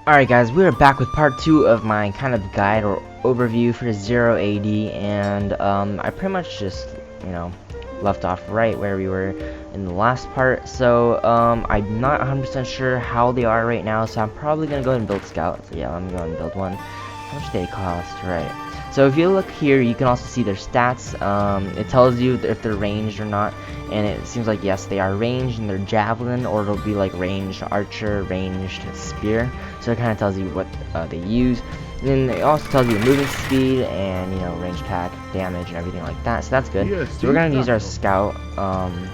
Alright guys, we are back with part 2 of my kind of guide or overview for 0 AD, and I pretty much just, left off right where we were in the last part. So I'm not 100% sure how they are right now, so I'm probably going to go ahead and build scouts. So yeah, let me go ahead and build one. How much do they cost? Right. So if you look here, you can also see their stats. It tells you if they're ranged or not, and it seems like yes, they are ranged, and they're javelin, or it'll be like ranged archer, ranged spear. So it kind of tells you what they use. And then it also tells you movement speed and range attack, damage, and everything like that. So that's good. Yeah, so we're gonna use our scout.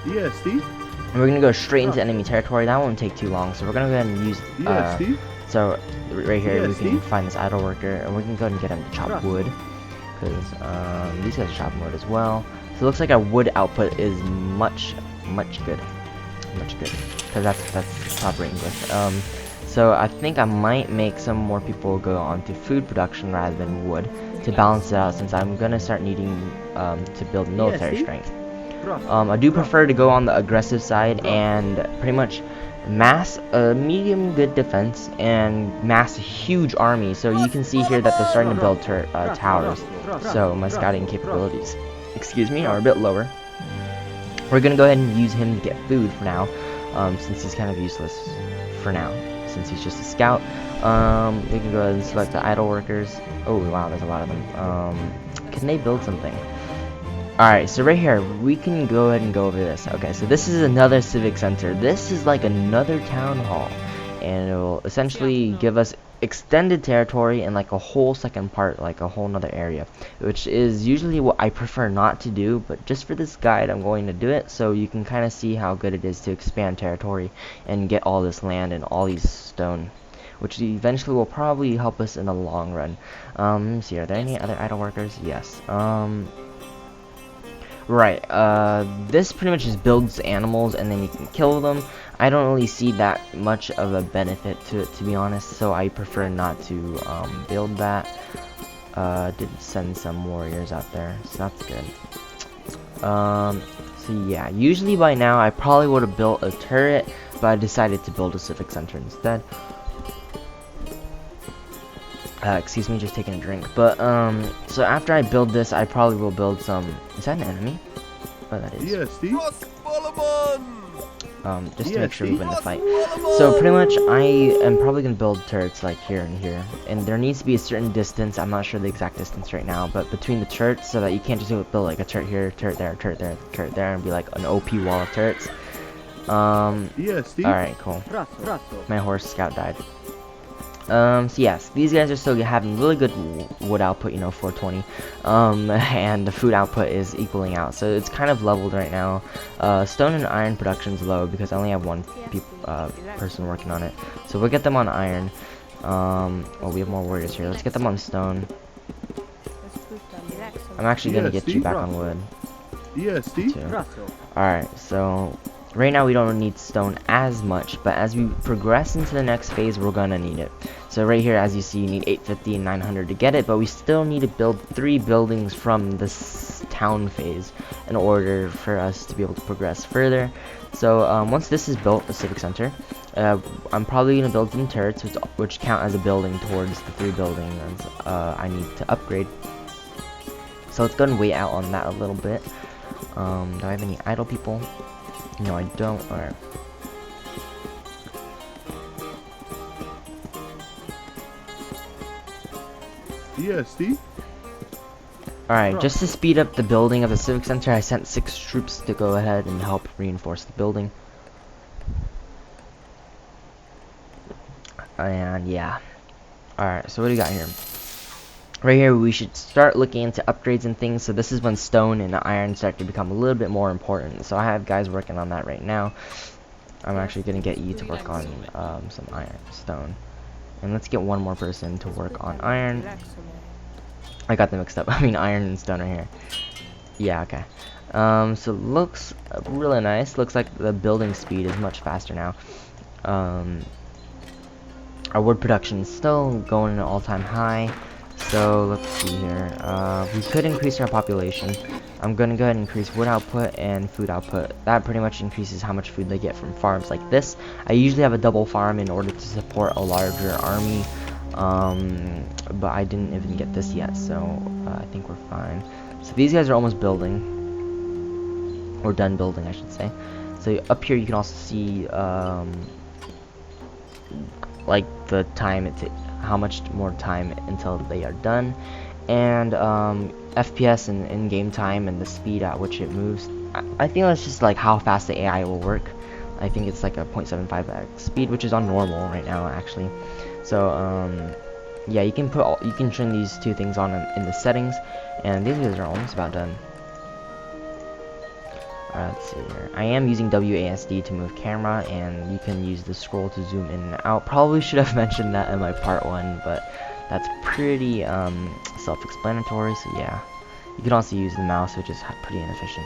Yeah, Steve. And we're gonna go straight into enemy territory. That won't take too long. So we're gonna go ahead and use. Yeah, Steve. So right here Yeah, we can Steve. find this idle worker, and we can go ahead and get him to chop wood, because these guys are chopping wood as well. So it looks like our wood output is much good, because that's proper English. So I think I might make some more people go on to food production rather than wood to balance it out, since I'm gonna start needing to build military strength. I do prefer to go on the aggressive side and pretty much mass a medium good defense and mass a huge army. So you can see here that they're starting to build towers. So my scouting capabilities, excuse me, are a bit lower. We're gonna go ahead and use him to get food for now, since he's kind of useless for now, since he's just a scout. We can go ahead and select the idle workers. Oh wow, there's a lot of them. Can they build something? Alright, so right here, we can go ahead and go over this. Okay, so this is another civic center. This is like another town hall, and it will essentially give us extended territory and like a whole second part, like a whole nother area, which is usually what I prefer not to do, but just for this guide I'm going to do it, so you can kind of see how good it is to expand territory and get all this land and all these stone, which eventually will probably help us in the long run. Let me see, are there any other idle workers? Yes. Right, this pretty much just builds animals and then you can kill them. I don't really see that much of a benefit to it, to be honest, so I prefer not to build that. Did send some warriors out there, so that's good. So yeah, usually by now I probably would have built a turret, but I decided to build a civic center instead. Excuse me, just taking a drink. But so after I build this, I probably will build some. Is that an enemy? Oh, that is. Yeah, Steve. Just to make sure we win the fight. So pretty much, I am probably gonna build turrets like here and here, and there needs to be a certain distance. I'm not sure the exact distance right now, but between the turrets, so that you can't just build like a turret here, turret there, turret there, turret there, and be like an OP wall of turrets. Yeah, Steve. All right, cool. My horse scout died. So yes, these guys are still having really good wood output, 420, and the food output is equaling out, so it's kind of leveled right now. Stone and iron production is low because I only have one person working on it, so we'll get them on iron. Well, we have more warriors here. Let's get them on stone. I'm actually gonna get you back on wood. Yeah, Steve. Alright, so right now we don't need stone as much, but as we progress into the next phase, we're gonna need it. So right here, as you see, you need 850 and 900 to get it, but we still need to build 3 buildings from this town phase in order for us to be able to progress further. So once this is built, the civic center, I'm probably gonna build some turrets, which count as a building towards the 3 buildings I need to upgrade. So let's go and wait out on that a little bit. Do I have any idle people? No, I don't. Alright. Yeah, Steve. Alright, just to speed up the building of the civic center, I sent 6 troops to go ahead and help reinforce the building. And yeah. Alright, so what do we got here? Right here, we should start looking into upgrades and things. So this is when stone and iron start to become a little bit more important. So I have guys working on that right now. I'm actually going to get you to work on some stone. And let's get one more person to work on iron. I got them mixed up. I mean iron and stone right here. Yeah, okay. So looks really nice. Looks like the building speed is much faster now. Our wood production is still going at an all-time high. So let's see here. We could increase our population. I'm gonna go ahead and increase wood output and food output. That pretty much increases how much food they get from farms like this. I usually have a double farm in order to support a larger army, but I didn't even get this yet, so I think we're fine. So these guys are almost building, or done building, I should say. So up here you can also see like the time how much more time until they are done, and FPS and in-game time and the speed at which it moves. I think that's just like how fast the AI will work. I think it's like a 0.75x speed, which is on normal right now actually. So yeah, you can turn these two things on in the settings, and these guys are almost about done. Alright, let's see here. I am using WASD to move camera, and you can use the scroll to zoom in and out. Probably should have mentioned that in my part 1, but that's pretty self-explanatory, so yeah. You can also use the mouse, which is pretty inefficient.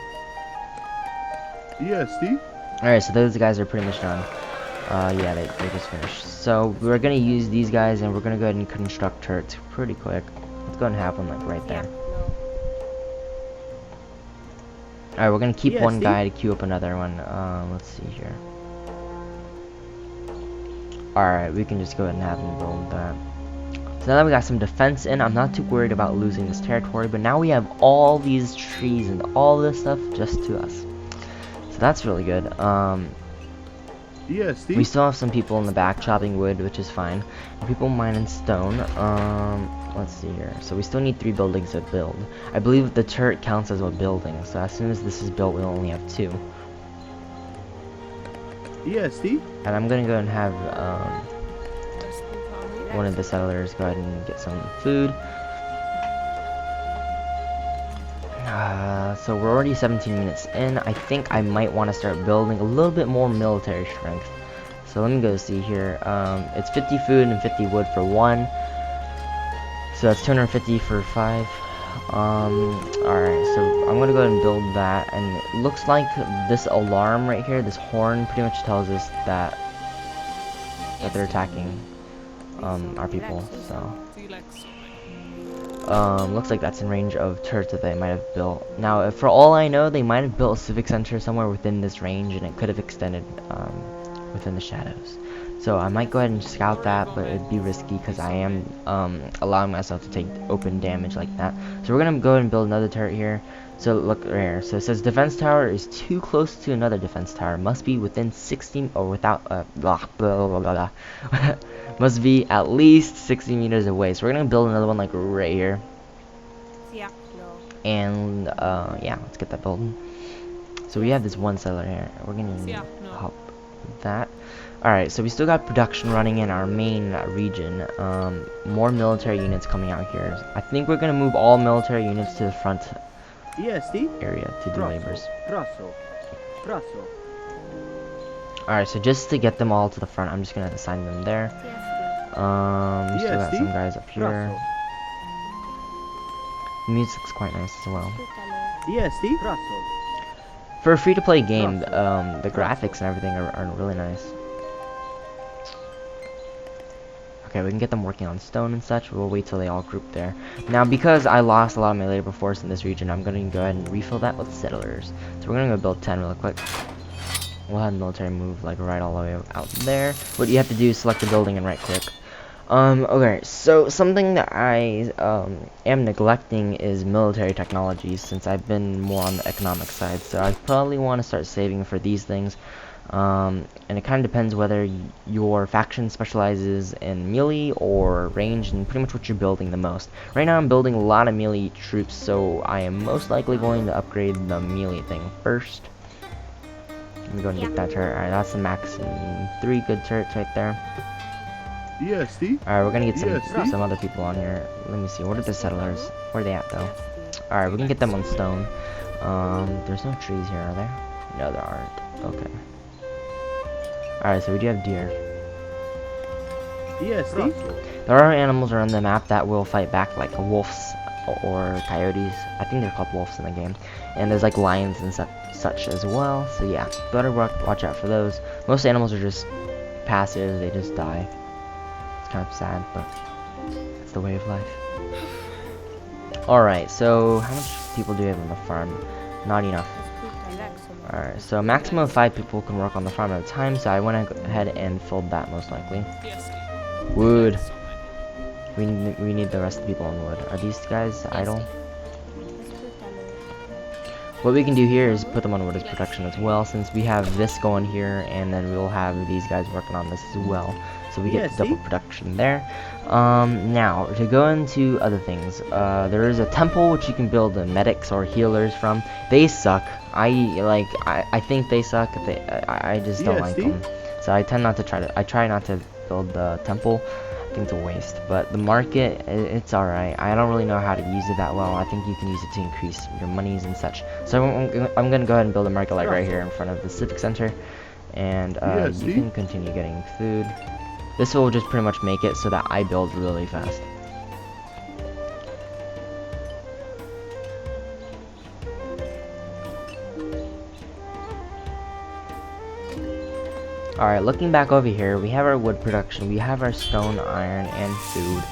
ESD? Alright, so those guys are pretty much done. Yeah, they just finished. So we're gonna use these guys, and we're gonna go ahead and construct turrets pretty quick. Let's go ahead and have one like right there. Alright, we're gonna keep one guy to queue up another one. Let's see here. Alright, we can just go ahead and have him build that. So now that we got some defense in, I'm not too worried about losing this territory, but now we have all these trees and all this stuff just to us. So that's really good. We still have some people in the back chopping wood, which is fine. And people mining stone. Let's see here. So we still need 3 buildings to build. I believe the turret counts as a building, so as soon as this is built, we'll only have 2. ESD? And I'm gonna go and have one of the settlers go ahead and get some food. So we're already 17 minutes in. I think I might want to start building a little bit more military strength. So let me go see here. It's 50 food and 50 wood for 1. So that's 250 for 5. Alright, so I'm gonna go ahead and build that, and it looks like this alarm right here, this horn, pretty much tells us that they're attacking our people. So looks like that's in range of turrets that they might have built. Now, for all I know, they might have built a civic center somewhere within this range, and it could have extended within the shadows. So I might go ahead and scout that, but it'd be risky because I am allowing myself to take open damage like that. So we're gonna go ahead and build another turret here. So look right here. So it says defense tower is too close to another defense tower. Must be within 60 or without must be at least 60 meters away. So we're gonna build another one like right here. And yeah, let's get that building. So we have this one settler here. We're gonna help that. Alright, so we still got production running in our main region. More military units coming out here. I think we're gonna move all military units to the front area to do labors. Alright, so just to get them all to the front, I'm just gonna assign them there. We still got some guys up here. The music's quite nice as well. For a free-to-play game, the graphics and everything are really nice. Okay, we can get them working on stone and such. We'll wait till they all group there. Now, because I lost a lot of my labor force in this region, I'm going to go ahead and refill that with settlers. So we're going to go build 10 really quick. We'll have military move like right all the way out there. What you have to do is select the building and right click. Okay, so something that I am neglecting is military technologies, since I've been more on the economic side. So I probably want to start saving for these things. And it kind of depends whether your faction specializes in melee or range, and pretty much what you're building the most. Right now I'm building a lot of melee troops, so I am most likely going to upgrade the melee thing first. Let me go and get that turret. Alright, that's the max. 3 good turrets right there. ESD? Alright, we're gonna get some other people on here. Let me see, what are the settlers? Where are they at though? Alright, we can get them on stone. There's no trees here, are there? No, there aren't. Okay. Alright, so we do have deer. ESD? There are animals around the map that will fight back, like wolves or coyotes. I think they're called wolves in the game. And there's like lions and such as well. So yeah, better watch out for those. Most animals are just passive, they just die. It's kind of sad, but It's the way of life. Alright, so how much people do we have on the farm? Not enough. Alright, so a maximum of 5 people can work on the farm at a time, so I went ahead and filled that most likely. Wood. We need the rest of the people on wood. Are these guys idle? What we can do here is put them on wood as production as well, since we have this going here, and then we'll have these guys working on this as well. So we get double production there. Now, to go into other things, there is a temple which you can build the medics or healers from. They suck. I think they suck. I just don't like them. So I tend not to try not to build the temple. I think it's a waste. But the market, it's alright. I don't really know how to use it that well. I think you can use it to increase your monies and such. So I'm gonna go ahead and build a market like right here in front of the Civic Center. And you can continue getting food. This will just pretty much make it so that I build really fast. Alright, looking back over here, we have our wood production, we have our stone, iron, and food.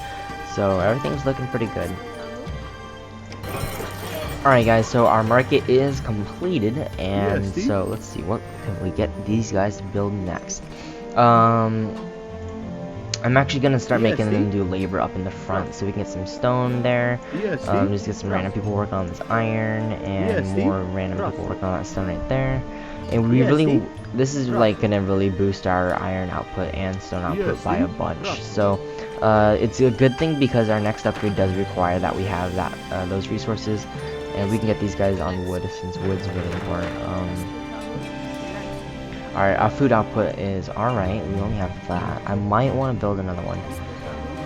So everything's looking pretty good. Alright guys, so our market is completed, and so let's see, what can we get these guys to build next? I'm actually gonna start making them do labor up in the front, so we can get some stone there. Just get some random people working on this iron, and more random people working on that stone right there. And we this is like gonna really boost our iron output and stone output by a bunch. So it's a good thing because our next upgrade does require that we have those resources, and we can get these guys on wood since wood's really important. Alright, our food output is alright. We only have that. I might want to build another one.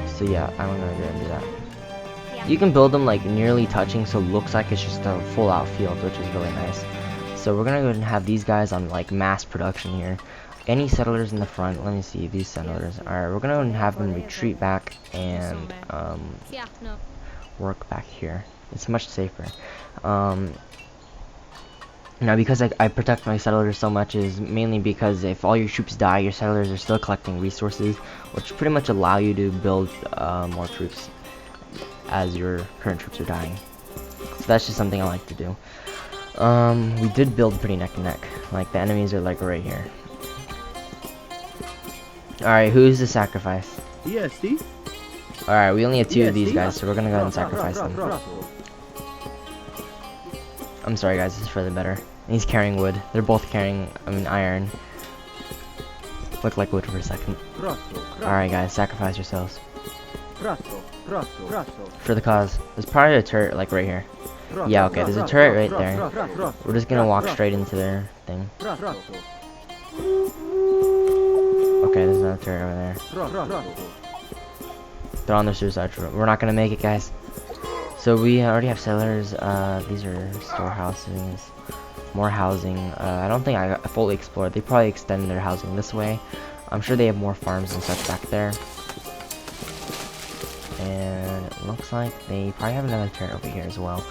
So yeah, I'm gonna go and do that. You can build them like nearly touching, so it looks like it's just a full out field, which is really nice. So we're gonna go ahead and have these guys on like mass production here. Any settlers in the front? Let me see these settlers. Alright, we're gonna go ahead and have them retreat back and work back here. It's much safer. Now, because I protect my settlers so much is mainly because if all your troops die, your settlers are still collecting resources, which pretty much allow you to build more troops as your current troops are dying. So that's just something I like to do. We did build pretty neck and neck. Like, the enemies are like right here. Alright, who's the sacrifice? Alright, we only have 2 of these guys, so we're gonna go ahead and sacrifice them. I'm sorry guys, this is for the better. And he's carrying wood. They're both carrying, iron. Look like wood for a second. Alright guys, sacrifice yourselves. For the cause. There's probably a turret like right here. Yeah, okay, there's a turret right there. We're just gonna walk straight into their thing. Okay, there's another turret over there. They're on their suicide route. We're not gonna make it, guys. So we already have settlers. These are storehouses, more housing. I don't think I fully explored. They probably extend their housing this way. I'm sure they have more farms and such back there. And it looks like they probably have another turret over here as well.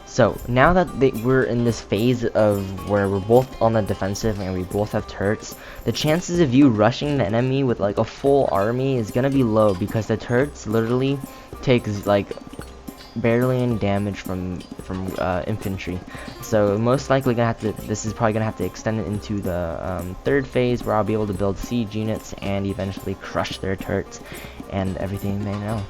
So now that we're in this phase of where we're both on the defensive and we both have turrets, the chances of you rushing the enemy with like a full army is gonna be low because the turrets literally takes like barely any damage from infantry. So most likely this is probably gonna have to extend it into the 3rd phase where I'll be able to build siege units and eventually crush their turrets and everything they know.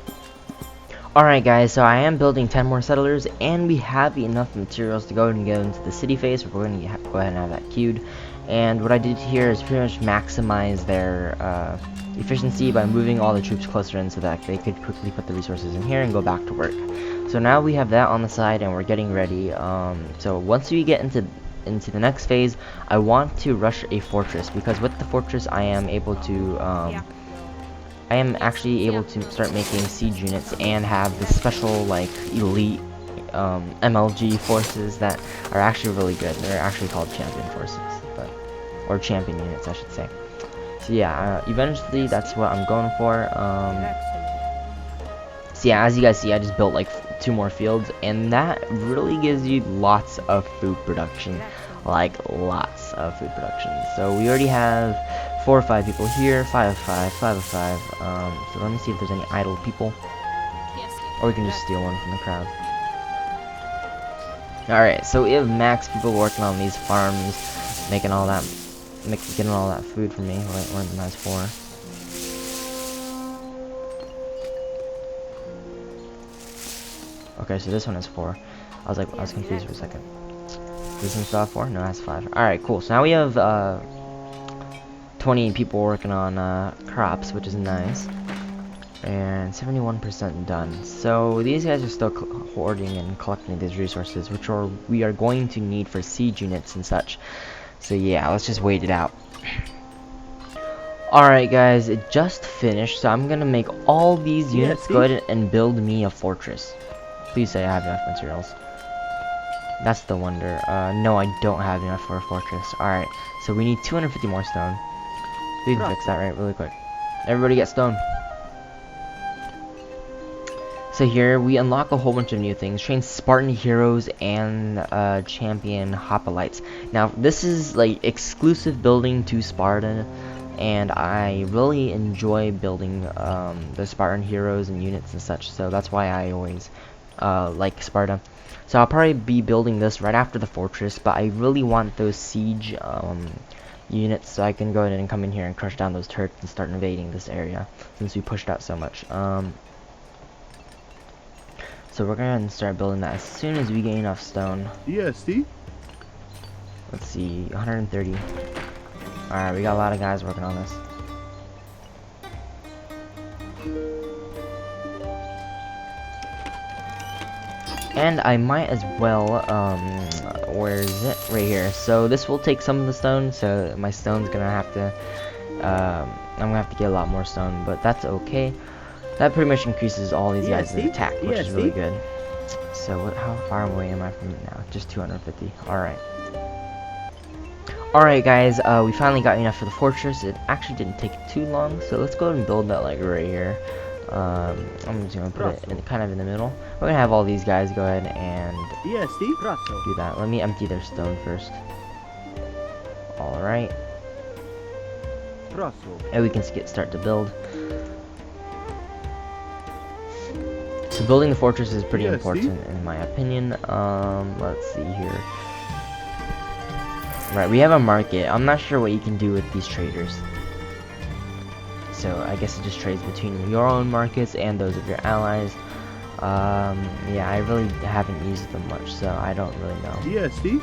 Alright guys, so I am building 10 more settlers and we have enough materials to go and go into the city phase. We're going to go ahead and have that queued. And what I did here is pretty much maximize their efficiency by moving all the troops closer in so that they could quickly put the resources in here and go back to work. So now we have that on the side and we're getting ready. So once we get into the next phase, I want to rush a fortress because with the fortress I am able to I am actually able to start making siege units and have the special like elite MLG forces that are actually really good. They're actually called champion forces, or champion units I should say. So yeah, eventually that's what I'm going for. So yeah, as you guys see, I just built like 2 more fields, and that really gives you lots of food production. Like lots of food production. So we already have 4 or 5 people here, 5 of 5, 5 of 5. So let me see if there's any idle people. Or we can just steal one from the crowd. Alright, so we have max people working on these farms, getting all that food for me. We're in nice 4. Okay, so this one is 4. I was confused for a second. This one's 4? No, that's 5. Alright, cool. So now we have 20 people working on crops, which is nice. And 71% done. So these guys are still hoarding and collecting these resources, which we are going to need for siege units and such. So yeah, let's just wait it out. Alright guys, it just finished, so I'm gonna make all these units go ahead and build me a fortress. Please say I have enough materials. That's the wonder. No, I don't have enough for a fortress. Alright, so we need 250 more stone. We can fix that right really quick. Everybody get stone. So here, we unlock a whole bunch of new things. Train Spartan heroes and champion hoplites. Now, this is like exclusive building to Sparta. And I really enjoy building the Spartan heroes and units and such. So that's why I always like Sparta. So I'll probably be building this right after the fortress, but I really want those siege units so I can go ahead and come in here and crush down those turrets and start invading this area since we pushed out so much. So we're gonna start building that as soon as we get enough stone. EST? Let's see, 130. Alright, we got a lot of guys working on this. And I might as well, where is it? Right here. So this will take some of the stone, so my stone's gonna have to, I'm gonna have to get a lot more stone, but that's okay. That pretty much increases all these guys' attack, which is really good. So how far away am I from it now? Just 250. Alright. Alright guys, we finally got enough for the fortress. It actually didn't take too long, so let's go ahead and build that like right here. I'm just gonna put it kind of in the middle. We're gonna have all these guys go ahead and do that. Let me empty their stone first. Alright. And we can start to build. So building the fortress is pretty important in my opinion. Let's see here. Right, we have a market. I'm not sure what you can do with these traders. So I guess it just trades between your own markets and those of your allies. Yeah, I really haven't used them much, so I don't really know. EST?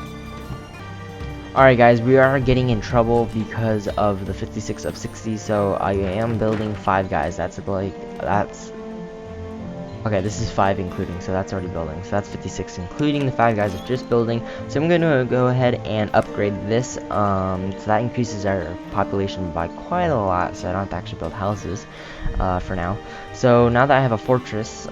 Alright guys, we are getting in trouble because of the 56 of 60, so I am building 5 guys. Okay, this is 5 including, so that's already building. So that's 56 including the 5 guys that just building. So I'm going to go ahead and upgrade this. So that increases our population by quite a lot, so I don't have to actually build houses for now. So now that I have a fortress,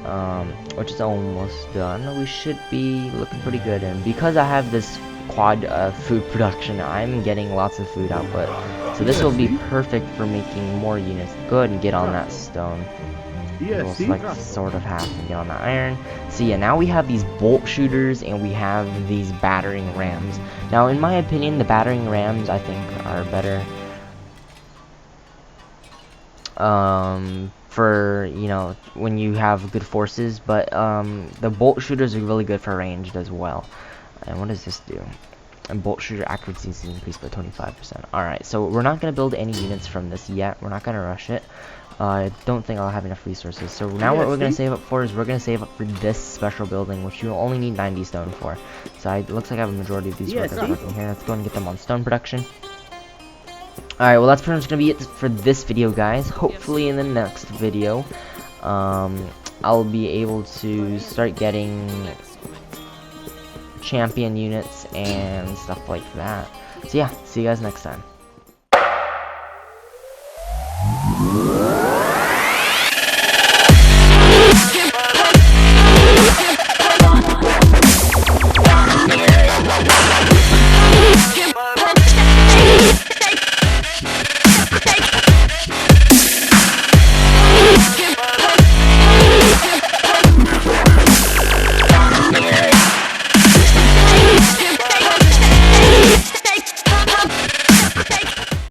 which is almost done, we should be looking pretty good. And because I have this quad food production, I'm getting lots of food output. So this will be perfect for making more units. Go ahead and get on that stone. We'll select sort of half and get on the iron. So yeah, now we have these bolt shooters and we have these battering rams. Now in my opinion, the battering rams I think are better for, you know, when you have good forces, but the bolt shooters are really good for ranged as well. And what does this do? And bolt shooter accuracy is increased by 25%. Alright, so we're not going to build any units from this yet. We're not going to rush it. I don't think I'll have enough resources. So now what we're going to save up for is we're going to save up for this special building, which you only need 90 stone for. So it looks like I have a majority of these workers working here. Let's go and get them on stone production. Alright, well that's pretty much going to be it for this video, guys. Hopefully in the next video, I'll be able to start getting champion units and stuff like that. So yeah, see you guys next time.